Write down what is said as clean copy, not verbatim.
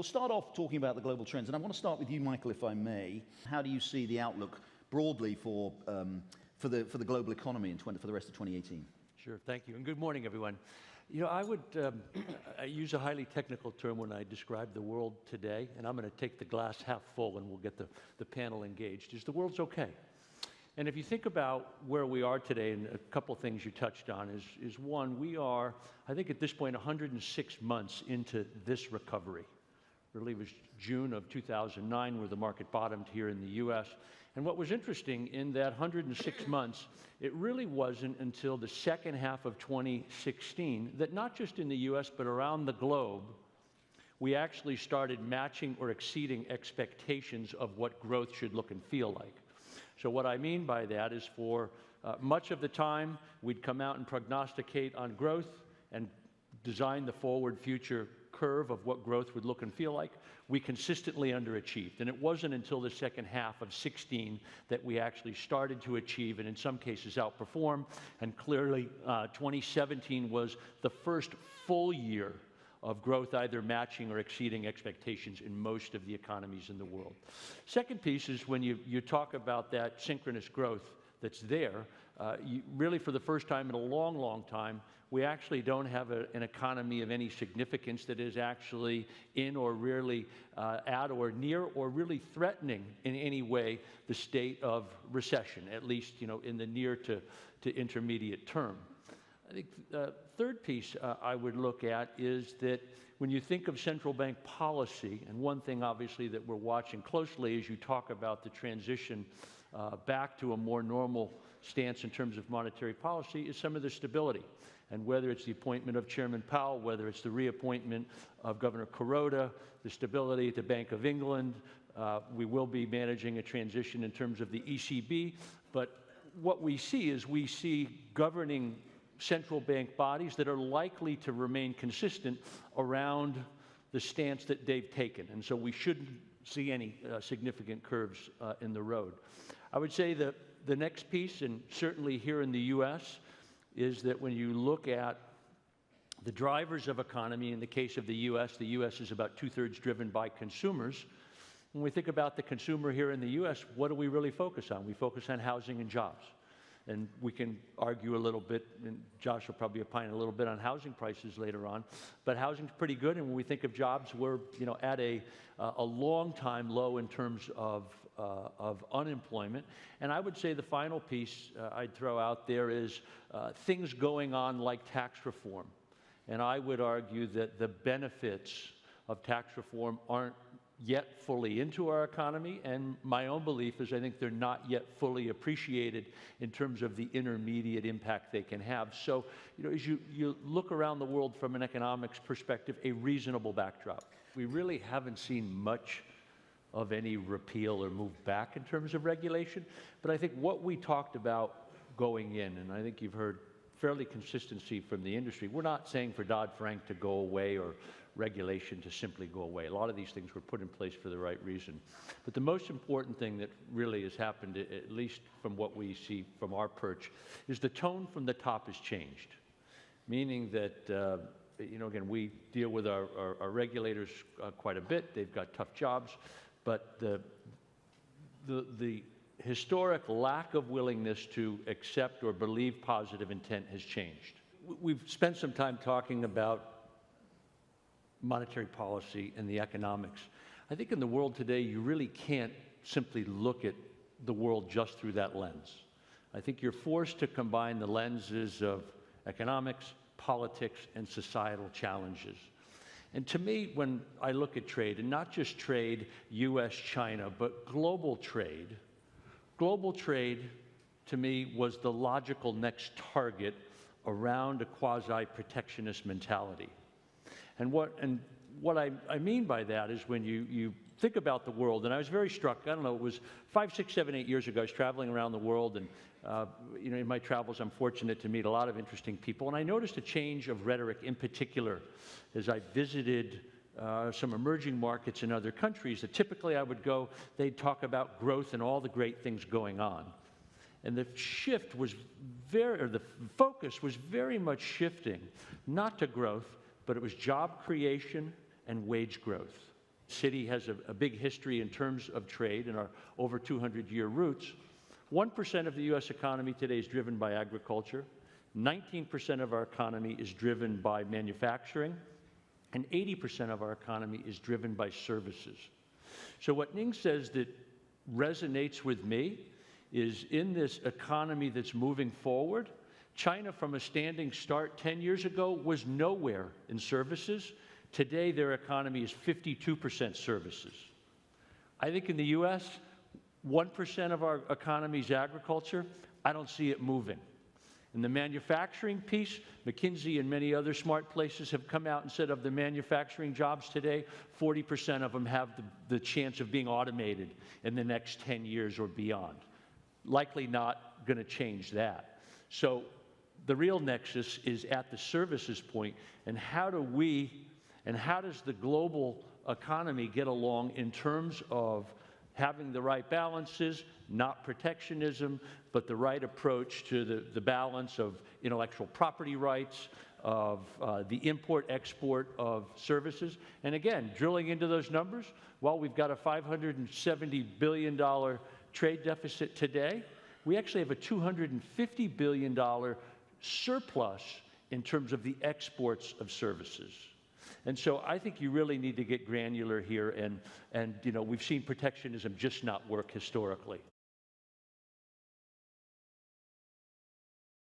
We'll start off talking about the global trends, and I want to start with you, Michael, if I may. How do you see the outlook broadly for the global economy for the rest of 2018? Sure, thank you, and good morning, everyone. You know, I would I use a highly technical term when I describe the world today, and I'm going to take the glass half full, and we'll get the panel engaged, is the world's okay. And if you think about where we are today, and a couple of things you touched on, is one, we are, I think at this point, 106 months into this recovery. Really, it was June of 2009 where the market bottomed here in the U.S. And what was interesting in that 106 months, it really wasn't until the second half of 2016 that not just in the U.S. but around the globe, we actually started matching or exceeding expectations of what growth should look and feel like. So what I mean by that is for much of the time, we'd come out and prognosticate on growth and design the forward future curve of what growth would look and feel like. We consistently underachieved. And it wasn't until the second half of 16 that we actually started to achieve and in some cases outperform. And clearly, 2017 was the first full year of growth either matching or exceeding expectations in most of the economies in the world. Second piece is when you talk about that synchronous growth that's there, really for the first time in a long, long time, we actually don't have an economy of any significance that is actually in or really at or near or really threatening in any way the state of recession, at least in the near to intermediate term. I think the third piece I would look at is that when you think of central bank policy, and one thing obviously that we're watching closely as you talk about the transition back to a more normal stance in terms of monetary policy is some of the stability. And whether it's the appointment of Chairman Powell, whether it's the reappointment of Governor Corbat, the stability at the Bank of England, we will be managing a transition in terms of the ECB. But what we see governing central bank bodies that are likely to remain consistent around the stance that they've taken. And so we shouldn't see any significant curves in the road. I would say that the next piece, and certainly here in the U.S., is that when you look at the drivers of economy, in the case of the U.S. is about 2/3 driven by consumers. When we think about the consumer here in the U.S., what do we really focus on? We focus on housing and jobs. And we can argue a little bit, and Josh will probably opine a little bit on housing prices later on, but housing's pretty good, and when we think of jobs, we're at a long-time low in terms of unemployment. And I would say the final piece I'd throw out there is things going on like tax reform. And I would argue that the benefits of tax reform aren't yet fully into our economy, and my own belief is I think they're not yet fully appreciated in terms of the intermediate impact they can have. So, as you look around the world from an economics perspective, a reasonable backdrop. We really haven't seen much of any repeal or move back in terms of regulation, but I think what we talked about going in, and I think you've heard fairly consistency from the industry, we're not saying for Dodd-Frank to go away or regulation to simply go away. A lot of these things were put in place for the right reason. But the most important thing that really has happened, at least from what we see from our perch, is the tone from the top has changed. Meaning that, again, we deal with our regulators quite a bit. They've got tough jobs. But the historic lack of willingness to accept or believe positive intent has changed. We've spent some time talking about monetary policy and the economics. I think in the world today, you really can't simply look at the world just through that lens. I think you're forced to combine the lenses of economics, politics, and societal challenges. And to me, when I look at trade, and not just trade, U.S.-China, but global trade to me was the logical next target around a quasi-protectionist mentality. And what I mean by that is when you think about the world, and I was very struck, I don't know, it was 5, 6, 7, 8 years ago, I was traveling around the world, and in my travels, I'm fortunate to meet a lot of interesting people, and I noticed a change of rhetoric in particular as I visited some emerging markets in other countries that typically I would go, they'd talk about growth and all the great things going on. And the shift was the focus was very much shifting, not to growth, but it was job creation and wage growth. Citi has a big history in terms of trade and our over 200-year roots. 1% of the U.S. economy today is driven by agriculture. 19% of our economy is driven by manufacturing. And 80% of our economy is driven by services. So what Ning says that resonates with me is in this economy that's moving forward, China, from a standing start 10 years ago, was nowhere in services. Today, their economy is 52% services. I think in the U.S., 1% of our economy is agriculture. I don't see it moving. In the manufacturing piece, McKinsey and many other smart places have come out and said of the manufacturing jobs today, 40% of them have the chance of being automated in the next 10 years or beyond. Likely not going to change that. So the real nexus is at the services point, and how do we, and how does the global economy get along in terms of having the right balances, not protectionism, but the right approach to the balance of intellectual property rights, of the import-export of services. And again, drilling into those numbers, while we've got a $570 billion trade deficit today, we actually have a $250 billion surplus in terms of the exports of services. And so I think you really need to get granular here, and we've seen protectionism just not work historically.